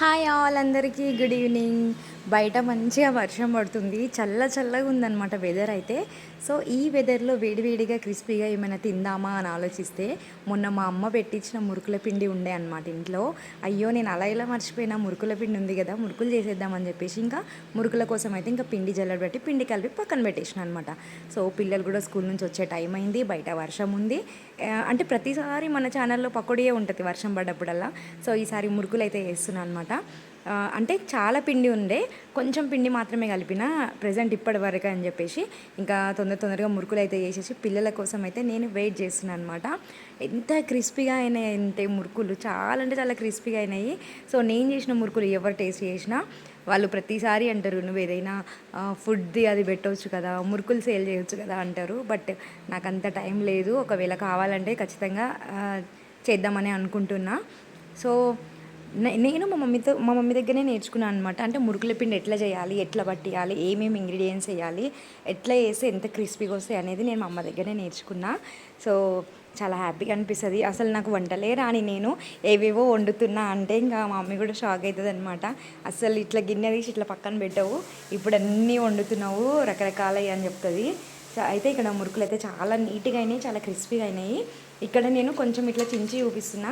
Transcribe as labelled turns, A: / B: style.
A: Hi all అందరికీ good evening. బయట మంచిగా వర్షం పడుతుంది, చల్లగా ఉందన్నమాట వెదర్ అయితే. సో ఈ వెదర్లో వేడివేడిగా క్రిస్పీగా ఏమైనా తిందామా అని ఆలోచిస్తే మొన్న మా అమ్మ పెట్టించిన మురుకుల పిండి ఉండే అనమాట ఇంట్లో. అయ్యో నేను అలా ఇలా మర్చిపోయినా, మురుకుల పిండి ఉంది కదా, మురుకులు చేసేద్దామని చెప్పేసి ఇంకా మురుకుల కోసం అయితే ఇంకా పిండి జల్లెడబెట్టి పిండి కలిపి పక్కన పెట్టేసిన అనమాట. సో పిల్లలు కూడా స్కూల్ నుంచి వచ్చే టైం అయింది, బయట వర్షం ఉంది. అంటే ప్రతిసారి మన ఛానల్లో పకోడియే ఉంటుంది వర్షం పడ్డప్పుడల్లా. సో ఈసారి మురుకులు అయితే వేస్తున్నాను అనమాట. అంటే చాలా పిండి ఉండే, కొంచెం పిండి మాత్రమే కలిపిన ప్రజెంట్ ఇప్పటి వరకు అని చెప్పేసి ఇంకా తొందరగా మురుకులు అయితే వేసేసి పిల్లల కోసం అయితే నేను వెయిట్ చేస్తున్నాను అనమాట. ఎంత క్రిస్పీగా అయినాయి అంటే మురుకులు, చాలా అంటే చాలా క్రిస్పీగా అయినాయి. సో నేను చేసిన మురుకులు ఎవరు టేస్ట్ చేసినా వాళ్ళు ప్రతిసారి అంటారు, నువ్వు ఏదైనా ఫుడ్ది అది పెట్టవచ్చు కదా, మురుకులు సేల్ చేయొచ్చు కదా అంటారు. బట్ నాకు అంత టైం లేదు. ఒకవేళ కావాలంటే ఖచ్చితంగా చేద్దామని అనుకుంటున్నా. సో నేను మా మమ్మీ దగ్గరనే నేర్చుకున్నాను అనమాట. అంటే మురుకుల పిండి ఎట్లా చేయాలి, ఎట్లా పట్టియాలి, ఏమేమి ఇంగ్రీడియంట్స్ వేయాలి, ఎట్లా వేస్తే ఎంత క్రిస్పీగా వస్తాయి అనేది నేను మా అమ్మ దగ్గరనే నేర్చుకున్నా. సో చాలా హ్యాపీగా అనిపిస్తుంది. అసలు నాకు వంటలే రాని నేను ఏవేవో వండుతున్నా అంటే ఇంకా మా మమ్మీ కూడా షాక్ అవుతుంది అనమాట. అసలు ఇట్లా గిన్నె తీసి ఇట్లా పక్కన పెట్టవు, ఇప్పుడు అన్నీ వండుతున్నావు రకరకాలవి అని చెప్తుంది. అయితే ఇక్కడ మురుకులు అయితే చాలా నీట్గా అయినాయి, చాలా క్రిస్పీగా అయినాయి. ఇక్కడ నేను కొంచెం ఇట్లా చించి చూపిస్తున్నా.